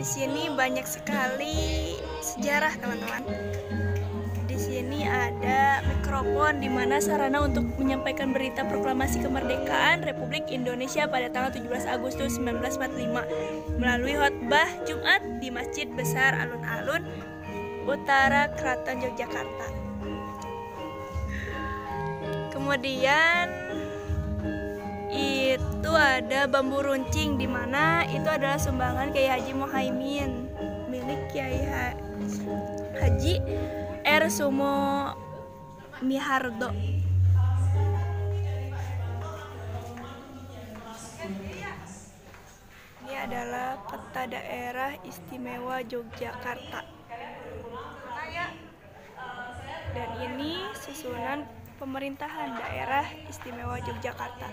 Di sini banyak sekali sejarah, teman-teman. Di sini ada mikrofon di mana sarana untuk menyampaikan berita proklamasi kemerdekaan Republik Indonesia pada tanggal 17 Agustus 1945 melalui khotbah Jumat di Masjid Besar Alun-Alun Utara Keraton Yogyakarta. Kemudian itu ada bambu runcing di mana itu adalah sumbangan Kiai Haji Muhaimin milik Kiai Haji R. Sumo Mihardo. Ini adalah peta daerah istimewa Yogyakarta. Dan ini susunan pemerintahan daerah istimewa Yogyakarta.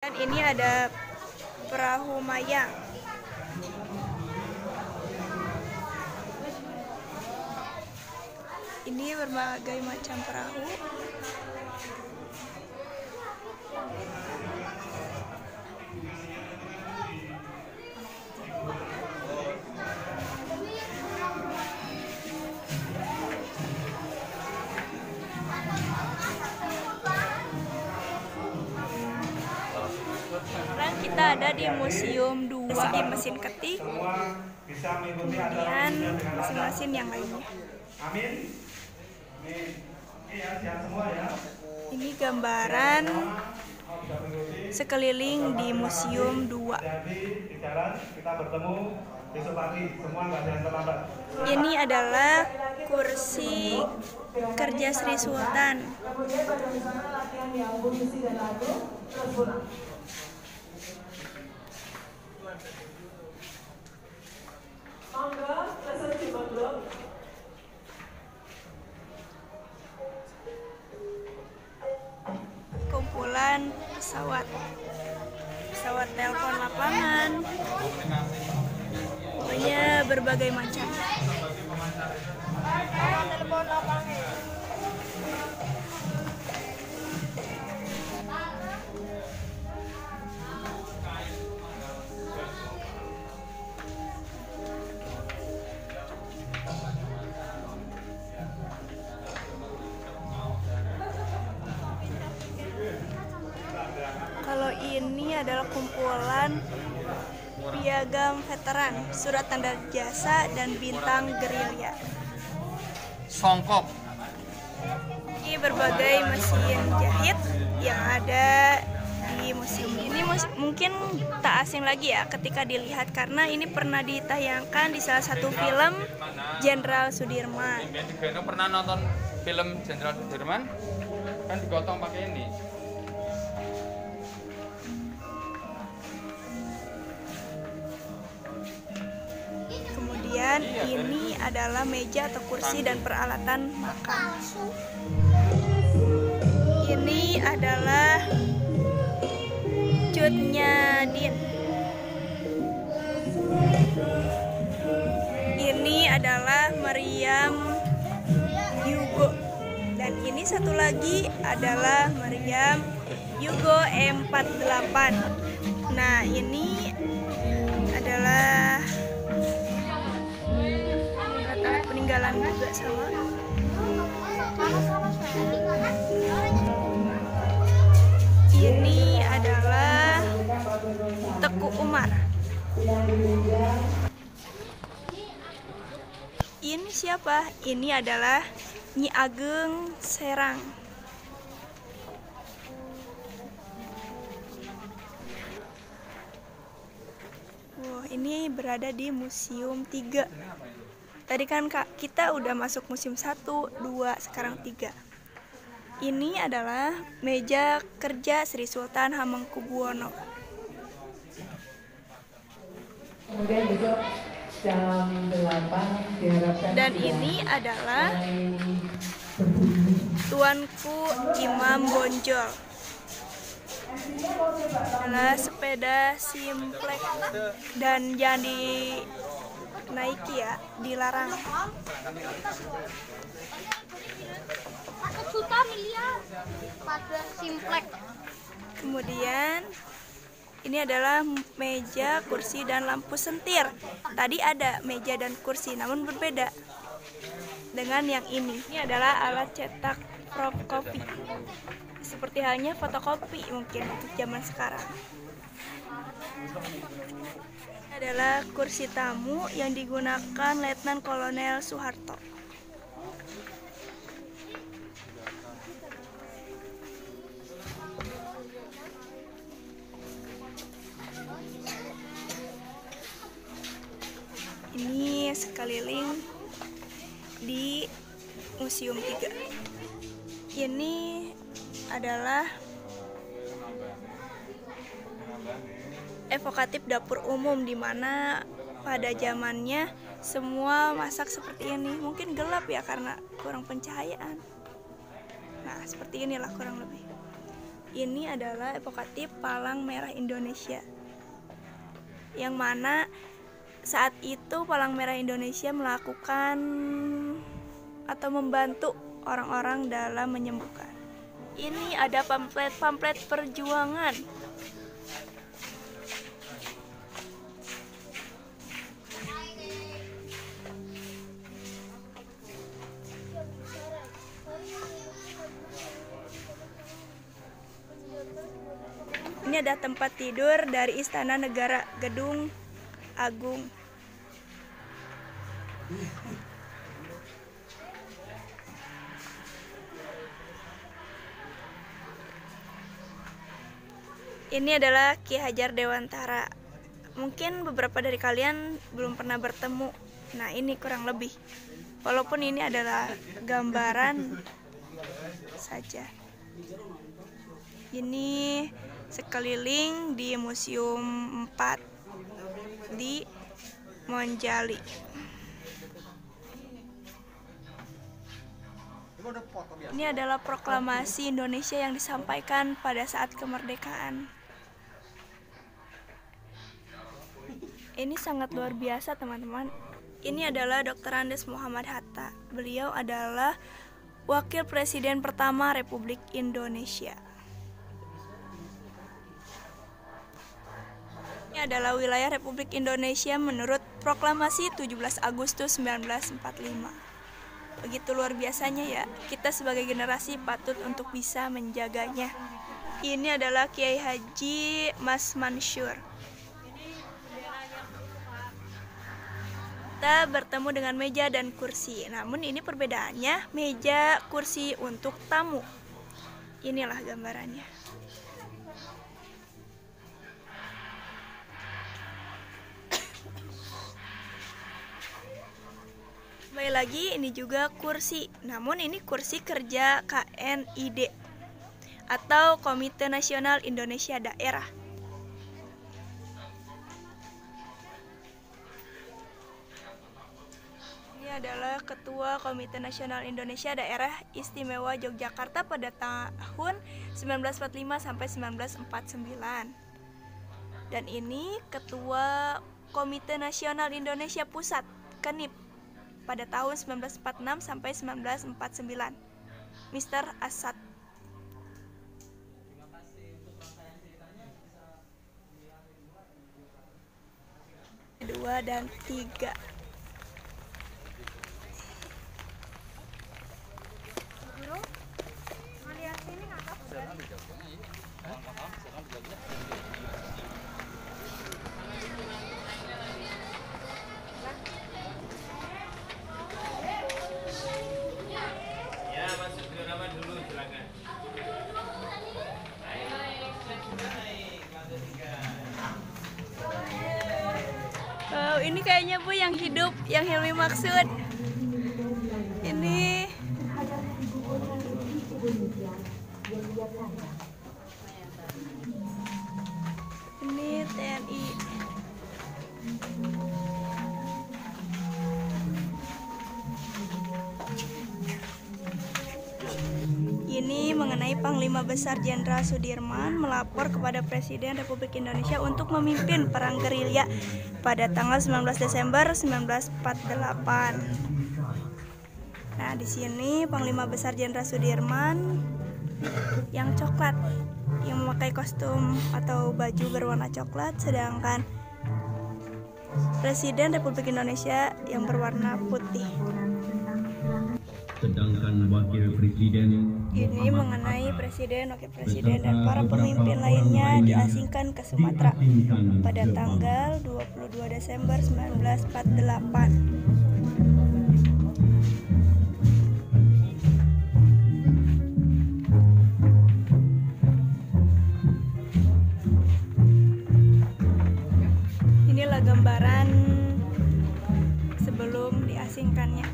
Dan ini ada perahu mayang. Ini berbagai macam perahu. Sekarang kita ada di Museum 2 segi mesin ketik, kemudian mesin-mesin yang lainnya. Ini gambaran sekeliling di Museum 2. Ini adalah kursi kerja Sri Sultan. Kumpulan pesawat telepon lapangan, pokoknya berbagai macam. Kalau ini adalah kumpulan piagam veteran, surat tanda jasa, dan bintang gerilya. Songkok. Ini berbagai mesin jahit yang ada di museum ini. Mungkin tak asing lagi ya ketika dilihat karena ini pernah ditayangkan di salah satu film Jenderal Sudirman. Pernah nonton film Jenderal Sudirman? Kan digotong pakai ini. Kemudian ini adalah meja atau kursi dan peralatan makan. Ini adalah Cut Nyadin. Ini adalah Meriam Yugo. Dan ini satu lagi adalah Meriam Yugo E48. Nah, ini adalah peninggalan juga sama. Ini adalah Teku Umar. Ini siapa? Ini adalah Nyi Ageng Serang. Wah, ini berada di Museum 3. Tadi kan Kak, kita udah masuk museum 1, 2, sekarang 3. Ini adalah meja kerja Sri Sultan Hamengkubuwono. Kemudian juga jam 8 diharapkan. Dan ini adalah Tuanku Imam Bonjol. Adalah sepeda Simplex dan jangan dinaiki ya, dilarang. 1 juta miliar pada Simplex. Kemudian ini adalah meja, kursi, dan lampu sentir. Tadi ada meja dan kursi, namun berbeda dengan yang ini. Ini adalah alat cetak fotokopi. Seperti halnya fotokopi mungkin untuk zaman sekarang. Ini adalah kursi tamu yang digunakan Letnan Kolonel Soeharto. Ini sekeliling di Museum 3. Ini adalah evokatif dapur umum, di mana pada zamannya semua masak seperti ini. Mungkin gelap ya karena kurang pencahayaan. Nah, seperti inilah kurang lebih. Ini adalah evokatif Palang Merah Indonesia, yang mana saat itu Palang Merah Indonesia melakukan atau membantu orang-orang dalam menyembuhkan. Ini ada pamflet perjuangan. Ini ada tempat tidur dari Istana Negara, Gedung Agung. Ini adalah Ki Hajar Dewantara. Mungkin beberapa dari kalian belum pernah bertemu. Nah, ini kurang lebih. Walaupun ini adalah gambaran saja. Ini sekeliling di Museum 4 di Monjali. Ini adalah proklamasi Indonesia yang disampaikan pada saat kemerdekaan. Ini sangat luar biasa, teman-teman. Ini adalah Dr. Andes Muhammad Hatta. Beliau adalah Wakil Presiden pertama Republik Indonesia. Ini adalah wilayah Republik Indonesia menurut Proklamasi 17 Agustus 1945. Begitu luar biasanya ya, kita sebagai generasi patut untuk bisa menjaganya. Ini adalah Kiai Haji Mas Mansur. Kita bertemu dengan meja dan kursi. Namun ini perbedaannya, meja kursi untuk tamu. Inilah gambarannya. Kembali lagi, ini juga kursi. Namun ini kursi kerja KNID atau Komite Nasional Indonesia Daerah. Ini adalah Ketua Komite Nasional Indonesia Daerah Istimewa Yogyakarta pada tahun 1945 sampai 1949. Dan ini Ketua Komite Nasional Indonesia Pusat, KNIP, pada tahun 1946 sampai 1949, Mr. Asad. Dua dan tiga. Wow, ini kayaknya Bu yang hidup, yang Hilmi maksud. Ini TNI. ini mengenai Panglima Besar Jenderal Sudirman melapor kepada Presiden Republik Indonesia untuk memimpin perang gerilya pada tanggal 19 Desember 1948. Nah, di sini Panglima Besar Jenderal Sudirman yang coklat, yang memakai kostum atau baju berwarna coklat, sedangkan Presiden Republik Indonesia yang berwarna putih. Sedangkan Wakil Presiden Ini mengenai Presiden, Wakil Presiden, dan para pemimpin lainnya diasingkan ke Sumatera pada tanggal 22 Desember 1948. Inilah gambaran sebelum diasingkannya.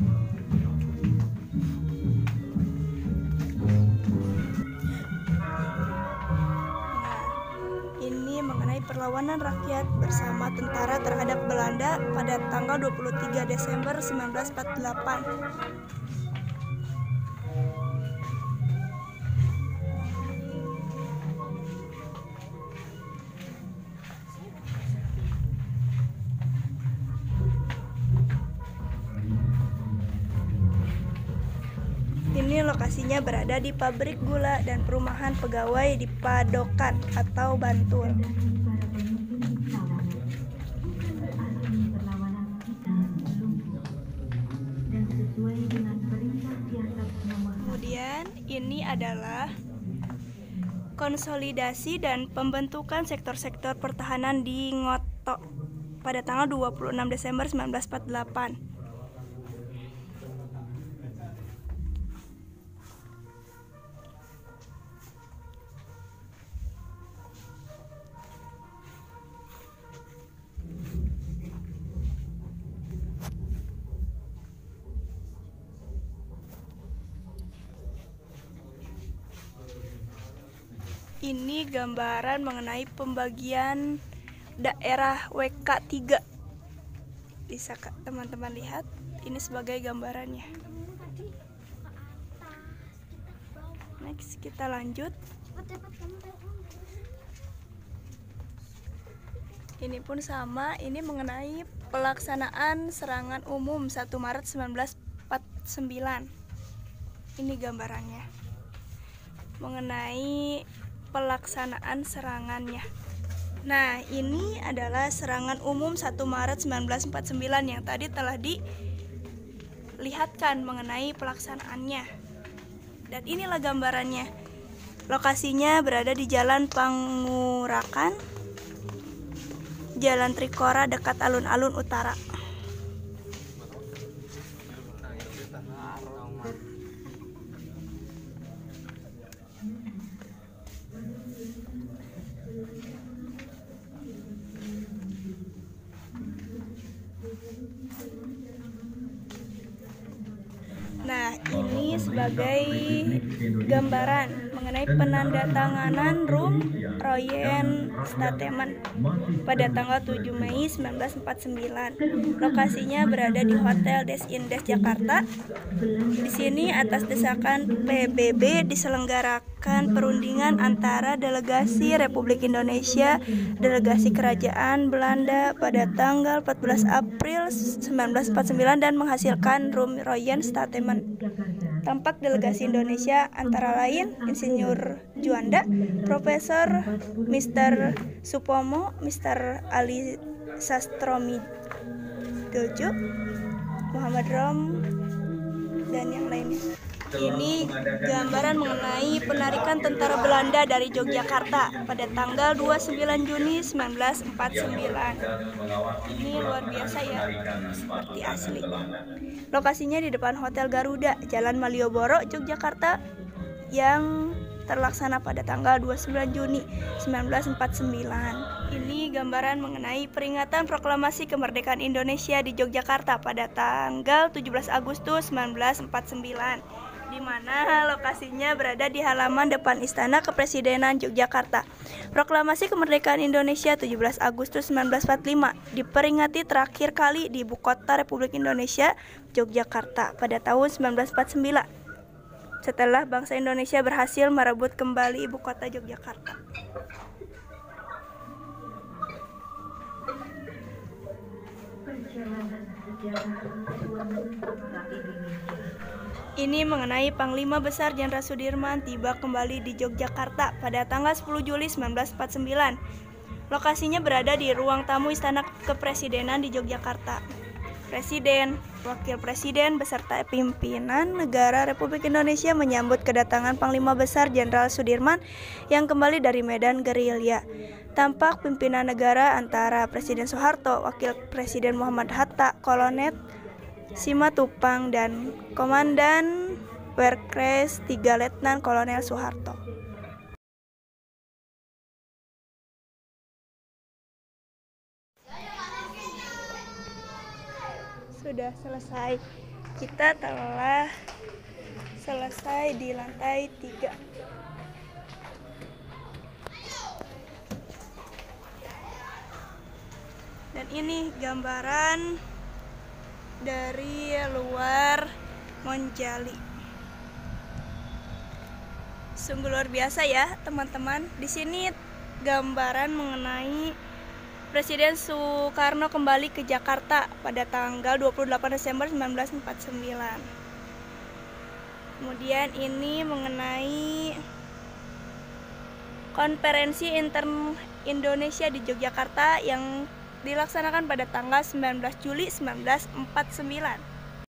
Ini mengenai perlawanan rakyat bersama tentara terhadap Belanda pada tanggal 23 Desember 1948. Ini lokasinya berada di pabrik gula dan perumahan pegawai di Padokan atau Bantul. Kemudian ini adalah konsolidasi dan pembentukan sektor-sektor pertahanan di Ngoto pada tanggal 26 Desember 1948. Ini gambaran mengenai pembagian daerah WK3. Bisa teman-teman lihat, ini sebagai gambarannya. Next, kita lanjut. Ini pun sama, ini mengenai pelaksanaan serangan umum 1 Maret 1949. Ini gambarannya. Mengenai pelaksanaan serangannya. Nah, ini adalah serangan umum 1 Maret 1949 yang tadi telah dilihatkan mengenai pelaksanaannya. Dan inilah gambarannya. Lokasinya berada di Jalan Pangurakan, Jalan Trikora dekat alun-alun utara. Nah, ini sebagai gambaran mengenai penandatanganan Rum Royen Statement pada tanggal 7 Mei 1949. Lokasinya berada di Hotel Des Indes Jakarta. Di sini atas desakan PBB diselenggarakan perundingan antara delegasi Republik Indonesia, delegasi Kerajaan Belanda pada tanggal 14 April 1949 dan menghasilkan Rum Royen Statement. Tampak delegasi Indonesia antara lain Insinyur Juanda, Profesor Mr. Supomo, Mr. Ali Sastromidojo, Muhammad Rom, dan yang lainnya. Ini gambaran mengenai penarikan tentara Belanda dari Yogyakarta pada tanggal 29 Juni 1949. Ini luar biasa ya, seperti asli. Lokasinya di depan Hotel Garuda, Jalan Malioboro, Yogyakarta, yang terlaksana pada tanggal 29 Juni 1949. Ini gambaran mengenai peringatan proklamasi kemerdekaan Indonesia di Yogyakarta pada tanggal 17 Agustus 1949. Di mana lokasinya berada di halaman depan Istana Kepresidenan Yogyakarta. Proklamasi kemerdekaan Indonesia 17 Agustus 1945 diperingati terakhir kali di Ibu Kota Republik Indonesia, Yogyakarta, pada tahun 1949. setelah bangsa Indonesia berhasil merebut kembali ibu kota Yogyakarta. Ini mengenai Panglima Besar Jenderal Sudirman tiba kembali di Yogyakarta pada tanggal 10 Juli 1949. Lokasinya berada di ruang tamu Istana Kepresidenan di Yogyakarta. Presiden, Wakil Presiden, beserta pimpinan negara Republik Indonesia menyambut kedatangan Panglima Besar Jenderal Sudirman yang kembali dari medan gerilya. Tampak pimpinan negara antara Presiden Soeharto, Wakil Presiden Muhammad Hatta, Kolonel Simatupang, dan Komandan Werkres 3 Letnan Kolonel Soeharto. Sudah selesai. Kita telah selesai di lantai 3. Dan ini gambaran dari luar Monjali. Sungguh luar biasa ya, teman-teman. Di sini gambaran mengenai Presiden Soekarno kembali ke Jakarta pada tanggal 28 Desember 1949. Kemudian ini mengenai konferensi Inter-Indonesia di Yogyakarta yang dilaksanakan pada tanggal 19 Juli 1949.